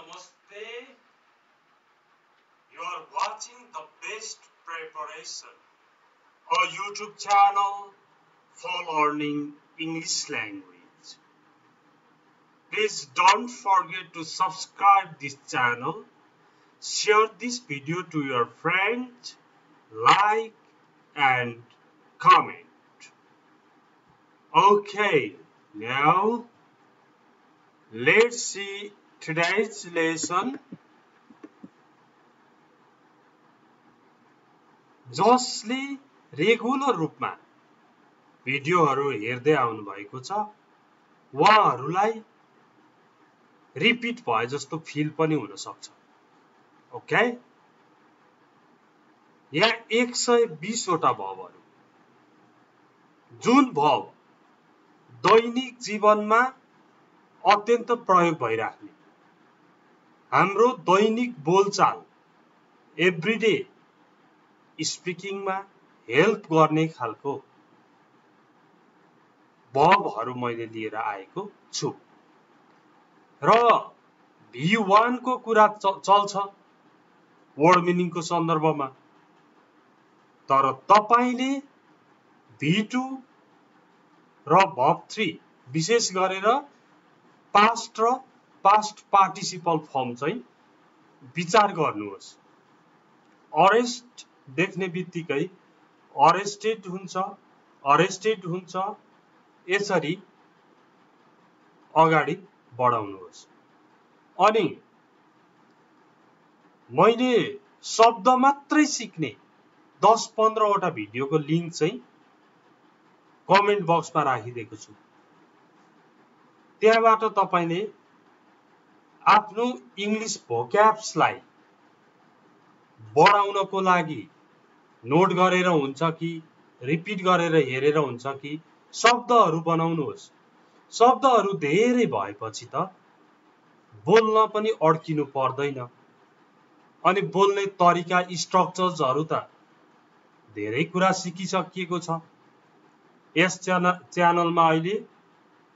Namaste. You are watching the best preparation, a YouTube channel for learning English language. Please don't forget to subscribe this channel, share this video to your friends, like and comment. Okay, now let's see today's lesson. जसले regular रूपमा भिडियोहरू हेर्दै आउनु भएको छ उहाँहरूलाई repeat भए जस्तो फिल पनि हुन सक्छ। ओके, यहाँ 120 वटा भवहरू जुन भव दैनिक जीवनमा अत्यन्त प्रयोग भइराख्ने, हाम्रो दैनिक बोलचाल एभ्रीडे स्पिकिङमा हेल्प गर्ने खालको भवहरू मैले लिएर आएको छु र V1 को कुरा चल्छ वर्ड मिनिङको सन्दर्भमा, तर तपाईले V2 र भर्ब 3 विशेष गरेर पास्ट र पास्ट पार्टिसिपल फर्म चाहिँ विचार गर्नुहोस्। अरेस्ट देख्ने बित्तिकै अरेस्टेड हुन्छ, यसरी अगाडि बढाउनुहोस्। अनि मैले शब्द मात्रै सिक्ने 10-15 वटा भिडियोको लिंक चाहिँ कमेन्ट बक्समा राखिदिएको छु। त्यहाँबाट तपाईले आफ्नो इंग्लिश भोक्याब्सलाई बढाउनको लागि नोट गरेर हुन्छ कि रिपिट गरेर हेरेर हुन्छ कि शब्दहरू बनाउनुहोस्। शब्दहरू धेरै भएपछि त बोल्न पनि अड्किनु पर्दैन अनि बोल्ने तरिका स्ट्रक्चर्सहरू त धेरै कुरा सिकिसकिएको छ। यस च्यानलमा अहिले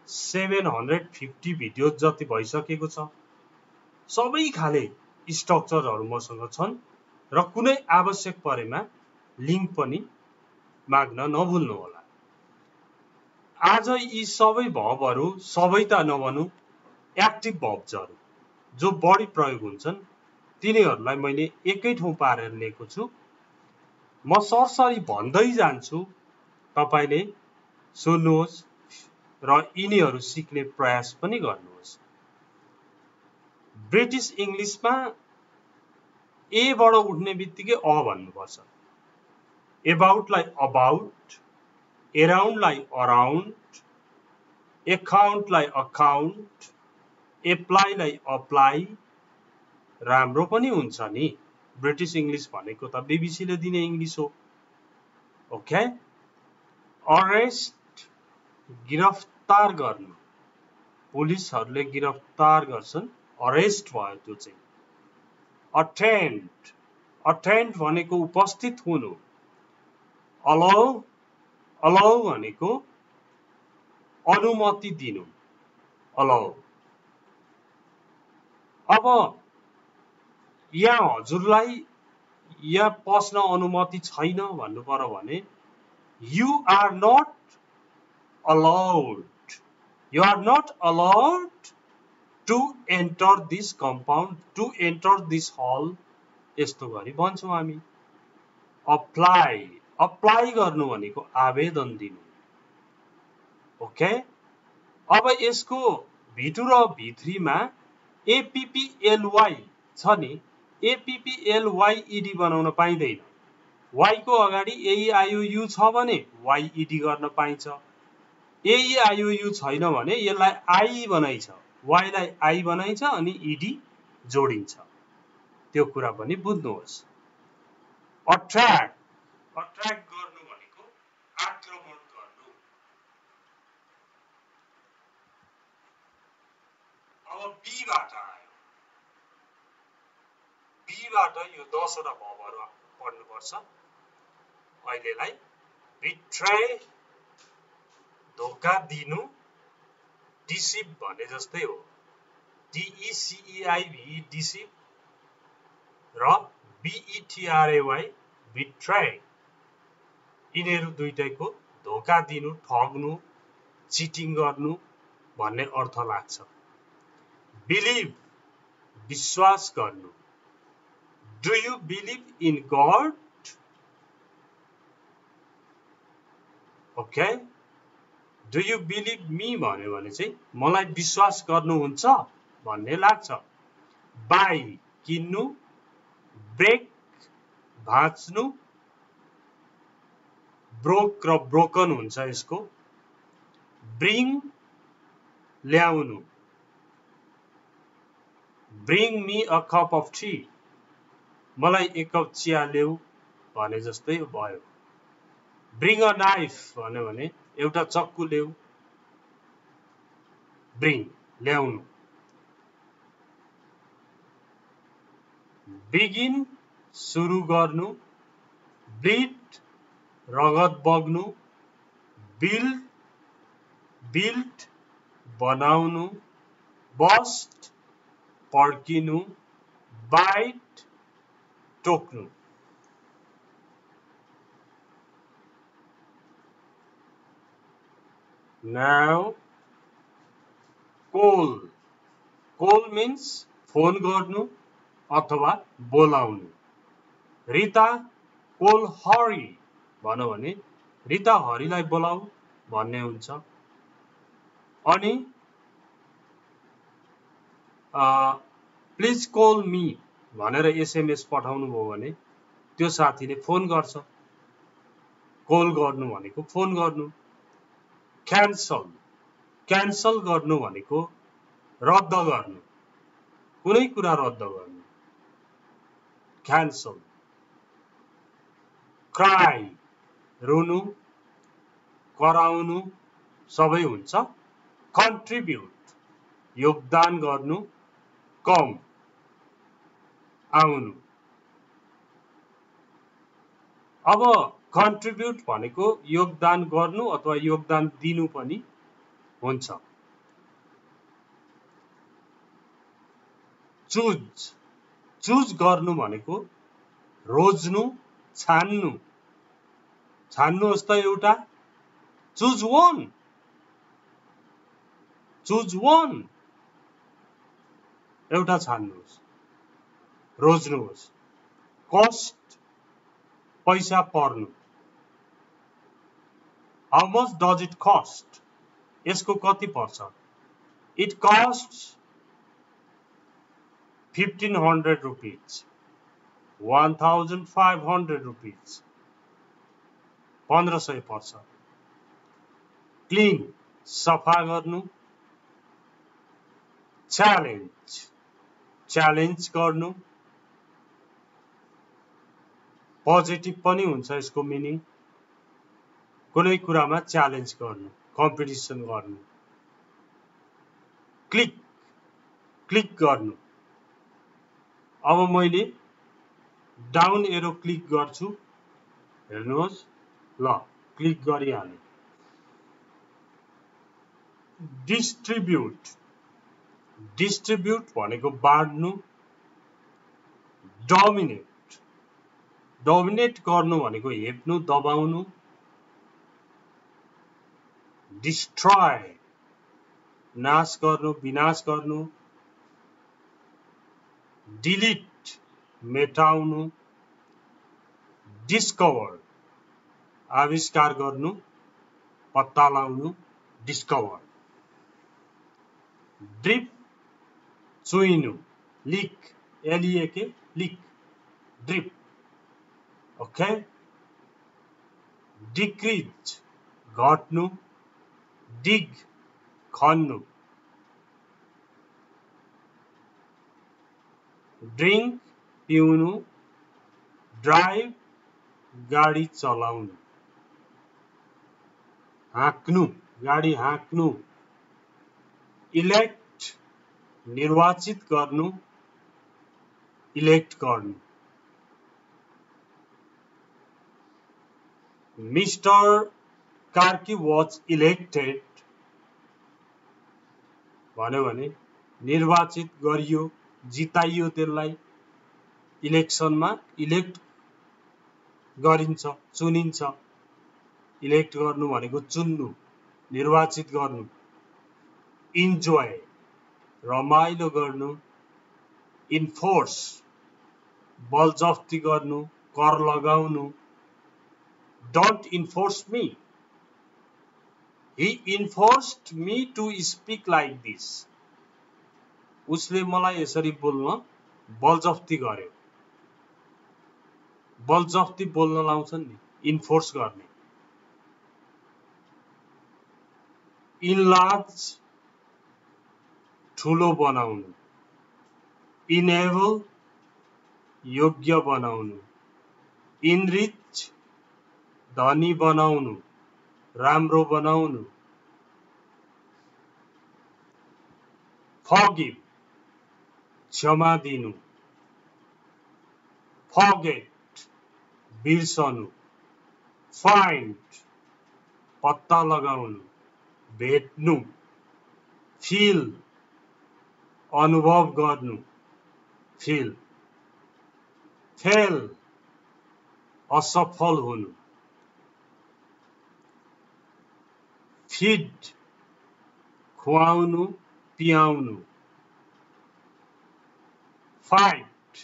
750 भिडियो जति भइसकेको छ। सबै खाले स्ट्रक्चरहरू मसँग छन् र कुनै आवश्यक परेमा लिंक पनि माग्न नभुल्नु होला। आज यी सबै भर्बहरू सबै त नभनु एक्टिभ भर्ब्सहरू जो बढी प्रयोग हुन्छन् तिनीहरूलाई मैले एकै ठाउँ पारेर लिएको छु। म सरसरी भन्दै जान्छु, तपाईले सुन्नुहोस् र यिनीहरू सिक्ने प्रयास पनि गर्नुहोस्। ब्रिटिश इंग्लिशमा ए बाट उठ्ने बित्तिकै अ भन्नुपर्छ। एबाउट लाई अबाउट, एराउन्ड लाई अराउन्ड, एकाउन्ट लाई अकाउन्ट, एप्लाई लाई अप्लाई। राम्रो पनि हुन्छ नि, ब्रिटिश इंग्लिश भनेको त बीबीसी ले दिने इंग्लिश हो। ओके, अरेस्ट गिरफ्तार गर्नु, पुलिसहरूले गिरफ्तार गर्छन्, अरेस्ट भयो त्यो चाहिँ। अटेन्ड, अटेन्ड भनेको उपस्थित हुनु। अलाउ भनेको अनुमति दिनु, अलाउ। अब यहाँ हजुरलाई यहाँ पस्न अनुमति छैन भन्नु पर्यो भने you are not allowed, you are not allowed to enter this compound, to enter this hall, यस्तो गरी भन्छौं हामी। अप्लाई, अप्लाई गर्नु भनेको आवेदन दिनु। ओके, अब यसको V2 र V3 मा APPLY छ नि, APPLYED बनाउन पाइदैन। Y को अगाडि AEIOU छ भने YED गर्न पाइन्छ, AEIOU छैन भने यसलाई I बनाइन्छ, Y लाई I बनाइन्छ अनि ED जोडिन्छ। त्यो कुरा पनि बुझ्नुहोस्। अट्र्याक्ट, अट्र्याक्ट गर्नु भनेको आक्रमण गर्नु। अब बी बाट आयो, बी बाट यो 10 वटा भर्बहरू पढ्नुपर्छ। अहिलेलाई बिट्रे, धोका दिनु, डिसिभ भने जस्तै हो। DECEIV deceive र BETRAY betray यिनीहरू दुईटैको धोका दिनु, ठग्नु, चिटिङ गर्नु भन्ने अर्थ लाग्छ। बिलिभ विश्वास गर्नु। Do you believe in God? Okay, do you believe me भन्यो भने चाहिँ मलाई विश्वास गर्नुहुन्छ भन्ने लाग्छ। बाई किन्नु, ब्रेक भाँच्नु, ब्रोक र ब्रोकन हुन्छ यसको। ब्रिङ ल्याउनु, bring me a cup of T, मलाई एक कप चिया ल्याऊ भने जस्तै भयो। ब्रिङ अ नाइफ भन्यो भने एउटा चक्कु ल्याऊ। ब्रिङ ल्याउनु। बिगिन सुरु गर्नु, ब्लिड रगत बग्नु, बिल्ड बिल्ड बनाउनु, बस्ट पड्किनु, बाइट टोक्नु। Now, call. Call means phone गर्नु अथवा बोलाउनु। रिता call हरि भन्यो भने रिता हरिलाई बोलाऊ भन्ने हुन्छ। अनि प्लिज कॉल मी भनेर एसएमएस पठाउनु भयो भने त्यो साथीले फोन गर्छ। कॉल गर्नु भनेको फोन गर्नु। क्यान्सल, क्यान्सल गर्नु भनेको रद्द गर्नु, कुनै कुरा रद्द गर्नु। क्यान्सल। क्राई रुनु, कराउनु सबै हुन्छ। कन्ट्रिब्युट योगदान गर्नु, कम आउनु। अब कन्ट्रिब्युट भनेको योगदान गर्नु अथवा योगदान दिनु पनि हुन्छ। चुज, चुज गर्नु भनेको रोज्नु, छान्नु। छान्नुहोस् त एउटा, चुज वान, चुज वान, एउटा छान्नुहोस्, रोज्नुहोस्। कस्ट पैसा पर्नु। How much does it cost, यसको कति पर्छ? इट कस्ट 1500 रुपीज, 1500 रुपीज, 1500 पर्छ। क्लीन सफा गर्नु। च्यालेन्ज, च्यालेन्ज गर्नु। पोजिटिभ पनि हुन्छ यसको मिनिङ, कुनै कुरामा च्यालेन्ज गर्नु, कम्पिटिसन गर्नु। क्लिक, क्लिक गर्नु। अब मैले डाउन एरो क्लिक गर्छु, हेर्नुहोस् ल क्लिक गरिहालेँ। डिस्ट्रिब्युट, डिस्ट्रिब्युट भनेको बाँड्नु। डोमिनेट, डोमिनेट गर्नु भनेको हेप्नु, दबाउनु। डिस्ट्रॉय नाश गर्नु, विनाश गर्नु। डिलिट मेटाउनु। डिस्कभर आविष्कार गर्नु, पत्ता लगाउनु, डिस्कभर। ड्रिप चुइनु, leak L E K leak, drip. Okay. Decrease घट्नु, डिग खन्नु। ड्रिंक पिउनु, ड्राइभ गाडी चलाउनु। हाँक्नु गाडी हाँक्नु। इलेक्ट निर्वाचित गर्नु, इलेक्ट गर्नु। मिस्टर कार्की वाज इलेक्टेड भन्यो भने निर्वाचित गरियो, जिताइयो, त्यसलाई इलेक्सनमा इलेक्ट गरिन्छ, चुनिन्छ। इलेक्ट गर्नु भनेको चुन्नु, निर्वाचित गर्नु। इन्जोय रमाइलो गर्नु। इन्फोर्स बलजफ्ती गर्नु, कर लगाउनु। Don't enforce me, he enforced me to speak like this. उसले मलाई यसरी बोल्न बलजफ्ती गर्यो। बलजफ्ती बोल्न लाउँछन् नि, इन्फोर्स गर्ने। इनलार्ज ठुलो बनाउनु। इनेबल योग्य बनाउनु। इनरिच धनी बनाउनु, राम्रो बनाउनु। फॉरगिव क्षमा दिनु। फॉरगेट बिर्सनु। फाइन्ड पत्ता लगाउनु, भेट्नु। फील अनुभव गर्नु, फील। फेल असफल हुनु। फीड खुवाउनु, पियाउनु। फाइट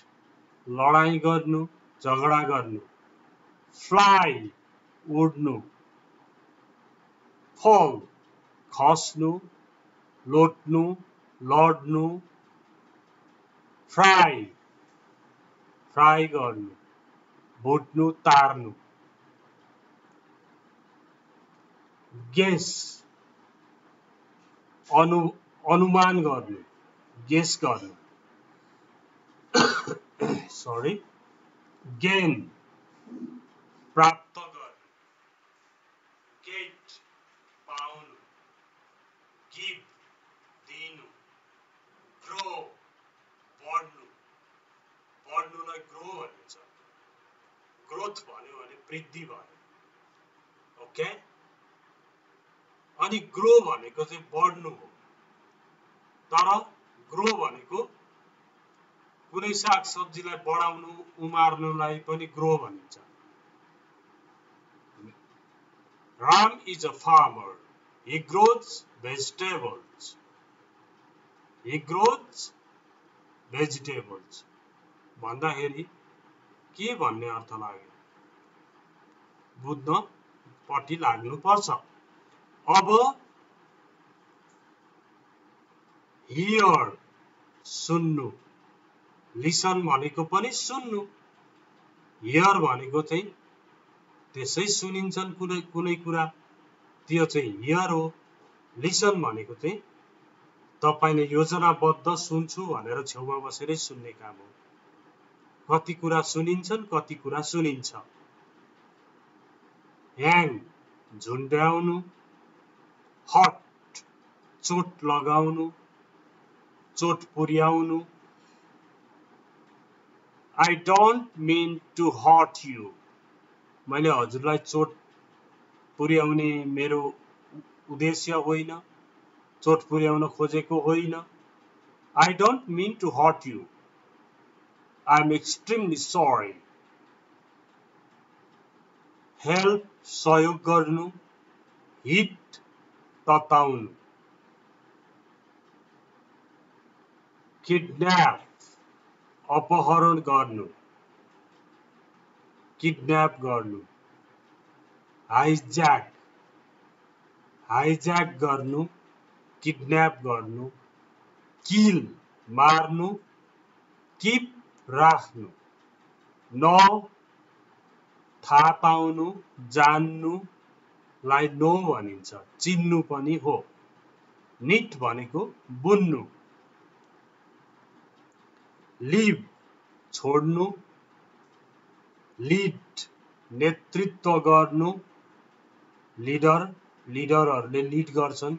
लडाई गर्नु, झगडा गर्नु। फ्लाई उड्नु। फल खस्नु, लोट्नु, लड्नु। फ्राई फ्राई गर्नु, भुट्नु, तार्नु। गेस अनुमान गर्नु, गेस गर्नु। सरी। गेन प्राप्त गर्नु। गेट पाउनु। गिभ दिनु। ग्रो बढ्नु। बढ्नुलाई ग्रो भनिन्छ। ग्रोथ भन्यो भने वृद्धि भयो। ओके। अनि ग्रो भनेको चाहिँ बढ्नु हो। तर ग्रो भनेको कुनै साग सब्जीलाई बढाउनु, उमार्नुलाई पनि ग्रो भनिन्छ। Ram is a farmer. He grows vegetables. He grows vegetables. भन्दाखेरि के भन्ने अर्थ लाग्यो? बुझ्न पट्टि लाग्नु पर्छ। अब हियर सुन्नु। लिसन भनेको पनि सुन्नु। हियर भनेको चाहिँ त्यसै सुनिन्छन् कुनै कुनै कुरा, त्यो चाहिँ हियर हो। लिसन भनेको चाहिँ तपाईले योजनाबद्ध सुन्छु भनेर छेउमा बसेरै सुन्ने काम हो। कति कुरा सुनिन्छन्, कति कुरा सुनिन्छ। ह्याङ झुन्ड्याउनु। हट चोट लगाउनु, चोट पुर्याउनु। I don't mean to hurt you. मैले हजुरलाई चोट पुर्याउने मेरो उद्देश्य होइन, चोट पुर्याउन खोजेको होइन। I don't mean to hurt you. I'm extremely sorry. Help सहयोग गर्नु। Hit तताउनु। Kidnap अपहरण गर्नु। किडन्याप गर्नु। हाइज्याक हाइज्याक गर्नु, किडन्याप गर्नु। किल मार्नु। किप राख्नु। नो थाहा पाउनु, जान्नु लाई नो भनिन्छ, चिन्नु पनि हो। निट भनेको बुन्नु। लिभ छोड्नु। लीड नेतृत्व गर्नु। लिडर लिडरहरूले लिड गर्छन्।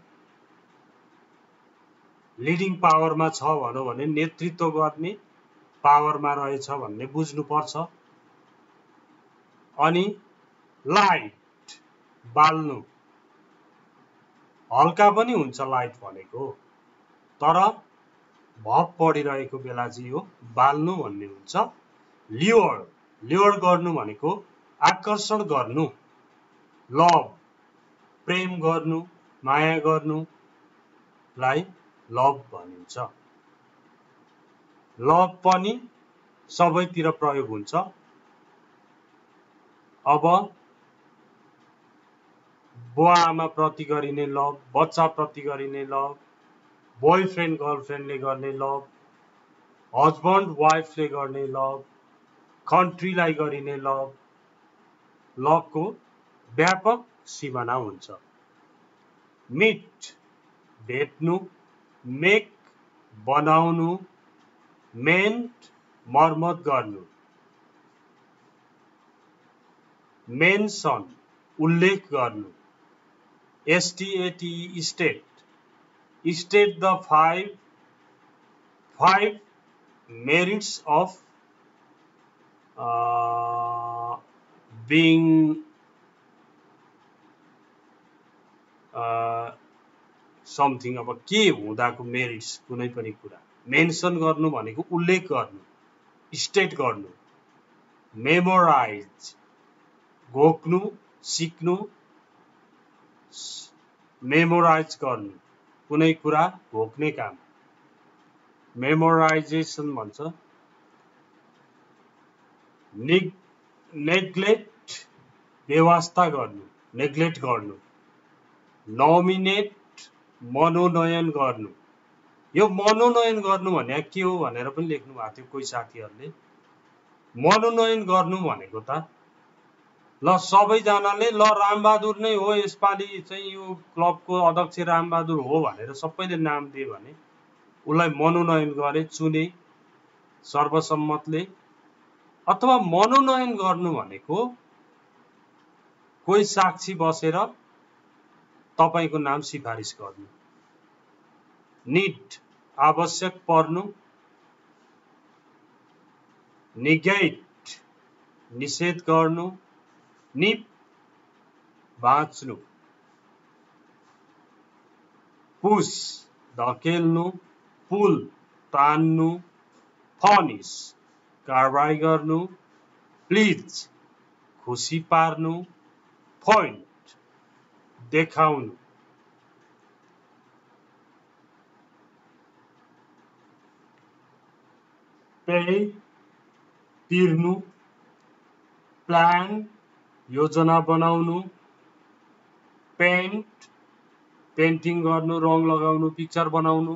लिडिङ पावरमा छ भनौं भने नेतृत्व गर्ने पावरमा रहेछ भन्ने बुझ्नु पर्छ। अनि लाइट बाल्नु। हल्का पनि हुन्छ लाइट भनेको, तर भब पढिरहेको बेला चाहिँ यो बाल्नु भन्ने हुन्छ। ल्योर, ल्योर गर्नु भनेको आकर्षण गर्नु। लभ, प्रेम गर्नु, माया गर्नुलाई लभ भनिन्छ। लभ पनि सबैतिर प्रयोग हुन्छ। अब बुवा आमा प्रति गरिने लभ, बच्चा प्रति गरिने लभ, बोयफ्रेन्ड गर्लफ्रेन्डले गर्ने लभ, हस्बन्ड वाइफले गर्ने लभ, कन्ट्रीलाई गरिने लभ, लभको व्यापक सिमाना हुन्छ। मिट, भेट्नु, मेक, बनाउनु, मेन्ट, मर्मत गर्नु, मेन्सन, उल्लेख गर्नु, STATE, state, state the five merits of being something। अब के हुँदाको मेरिट्स कुनै पनि कुरा। मेन्सन गर्नु भनेको उल्लेख गर्नु, स्टेट गर्नु। मेमोराइज, घोक्नु, सिक्नु, मेमोराइज गर्नु, कुनै कुरा घोक्ने काम, मेमोराइजेसन भन्छ। नेग्लेक्ट, बेवास्ता गर्नु, नेग्लेक्ट गर्नु। नोमिनेट, मनोनयन गर्नु। यो मनोनयन गर्नु भने के हो भनेर पनि लेख्नु भएको थियो कोही साथीहरूले। मनोनयन गर्नु भनेको त ल सबैजनाले ल रामबहादुर नै हो, यसपालि चाहिँ यो क्लबको अध्यक्ष रामबहादुर हो भनेर सबैले नाम दिए भने उसलाई मनोनयन गरे, चुने सर्वसम्मतले। अथवा मनोनयन गर्नु भनेको कोही साक्षी बसेर तपाईको नाम सिफारिस गर्नु। निड, आवश्यक पर्नु। निगेट, निषेध गर्नु। निप, बाँच्नु। पुश, धकेल्नु। पुल, तान्नु। फनिश, कारबाही गर्नु। प्लिज, खुसी पार्नु। पोइन्ट, देखाउनु। पे, तिर्नु। प्लान, योजना बनाउनु। पेन्ट, पेन्टिङ गर्नु, रङ लगाउनु, पिक्चर बनाउनु।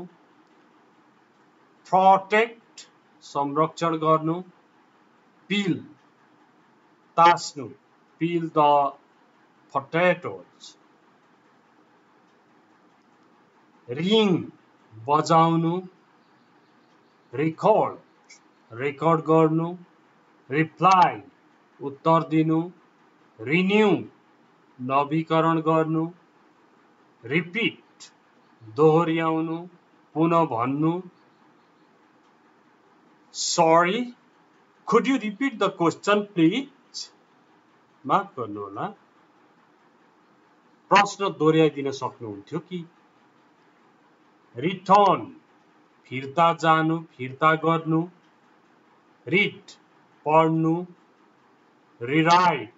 प्रोटेक्ट, संरक्षण गर्नु। पील, तास्नु। Peel the potatoes. रिङ, बजाउनु। रिकॉर्ड, रेकर्ड गर्नु। रिप्लाई, उत्तर दिनु। रिन्यू, नवीकरण गर्नु। रिपिट, दोहोर्याउनु, पुनः भन्नु। Sorry, could you repeat the question please? माफ गर्नु होला, प्रश्न दोहोर्याइदिन सक्नुहुन्थ्यो कि? रिटर्न, फिर्ता जानु, फिर्ता गर्नु। रिड, पढ्नु। रिराइट,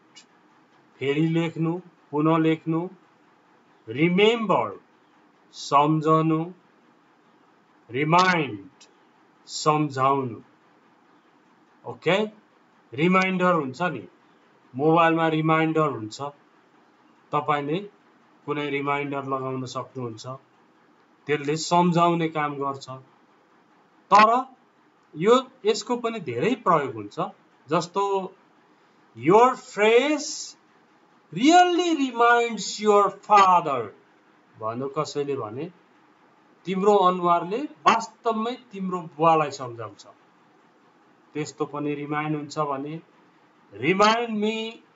फेरि लेख्नु, पुनः लेख्नु। रिमेम्बर, सम्झनु। रिमाइन्ड, सम्झाउनु। ओके, रिमाइन्डर हुन्छ नि, मोबाइलमा रिमाइन्डर हुन्छ, तपाईले कुनै रिमाइन्डर लगाउन सक्नुहुन्छ, त्यसले सम्झाउने काम गर्छ। तर यसको पनि धेरै प्रयोग हुन्छ, जस्तो your face really reminds your father भन्नु कसैले भने तिम्रो अनुहारले वास्तवमै तिम्रो बुवालाई सम्झाउँछ, त्यस्तो पनि रिमाइन्ड हुन्छ भने remind me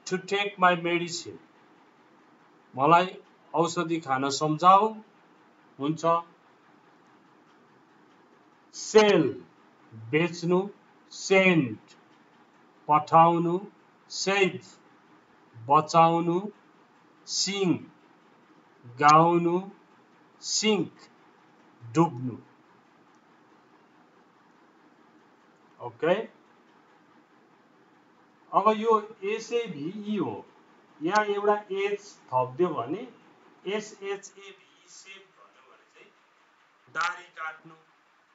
to take my medicine, मलाई औषधि खान सम्झाऊ हुन्छ। सेल, बेच्नु। सेन्ड, पठाउनु। सेभ, बचाउनु। सिङ, गाउनु। सिङ्क, डुब्नु। ओके अब यो एसएभी हो यहाँ एउटा एच थप्दियो भने एसएचएभी सेभ भन्यो भने चाहिँ दाढी काट्नु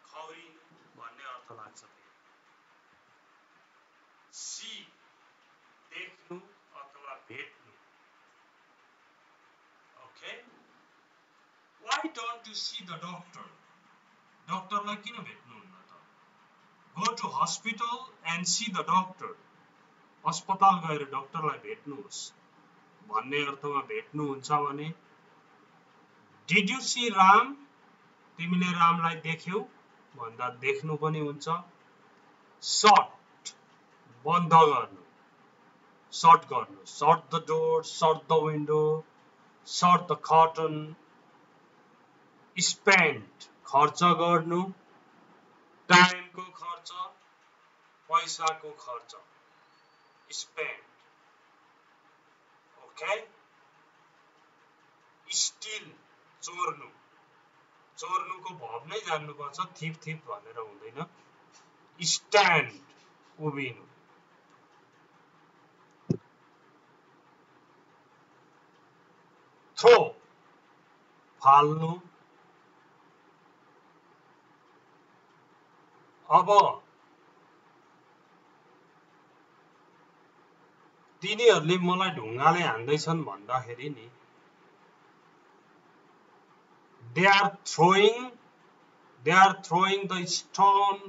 खौरिनु भन्ने अर्थ लाग्छ सी देख्नु अथवा भेट्नु okay why don't you see the doctor डक्टरलाई किन भेट्नुहुन्न त go to hospital and see the doctor अस्पताल गएर डाक्टरलाई भेट्नुहोस् भन्ने अर्थमा भेट्नुहुन्छ भने डिड यु सी राम तिमीले रामलाई देख्यौ भन्दा देख्नु पनि हुन्छ शट बन्द गर्नु शट गर्नु shut the door shut the window shut the curtain spend खर्च गर्नु टाइमको खर्च पैसाको खर्च spend okay steal चोर्नु चोर्नुको भव नै जान्नुपर्छ थिप थिप भनेर हुँदैन स्ट्यान्ड उभिनु थ्रो फाल्नु अब तिनीहरूले मलाई ढुङ्गाले हान्दैछन् भन्दाखेरि नि they are throwing the stone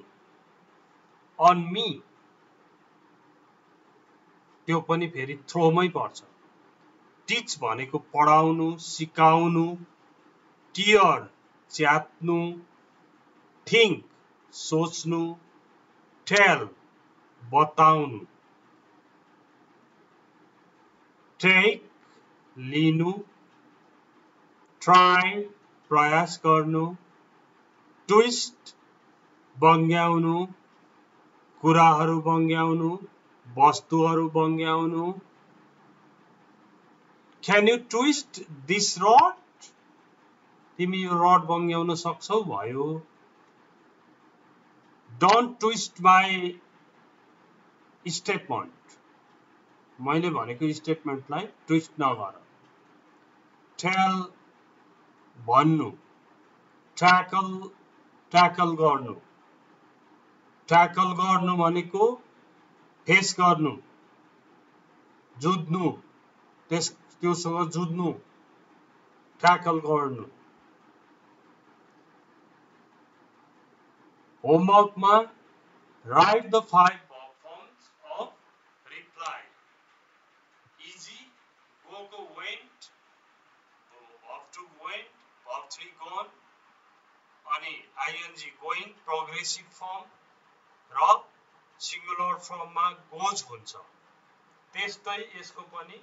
on me त्यो पनि फेरि थ्रोमै पर्छ टिच भनेको पढाउनु सिकाउनु टियर च्यात्नु थिंक सोच्नु टेल बताउनु टेक लिनु ट्राई प्रयास गर्नु ट्विस्ट बङ्ग्याउनु कुराहरू बङ्ग्याउनु वस्तुहरू बङ्ग्याउनु can you twist this rod तिमी यो रड बङ्ग्याउन सक्छौ भयो डोन्ट ट्विस्ट माई स्टेटमेन्ट मैले भनेको स्टेटमेन्टलाई ट्विस्ट नगर टेल भन्नु ट्याकल गर्नु भनेको फेस गर्नु जुध्नु त्योसँग जुध्नु ट्याकल गर्नु होमवर्कमा right the 5 forms of reply easy go went verb 2 went verb 3 gone अनि ing going progressive form र सिंगुलर फर्ममा गोज हुन्छ त्यस्तै यसको पनि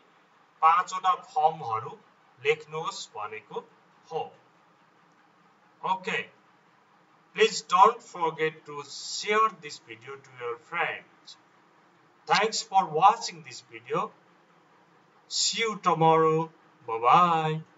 5 वटा फर्महरू लेख्नुहोस् भनेको हो okay please don't forget to share this video to your friends thanks for watching this video see you tomorrow bye bye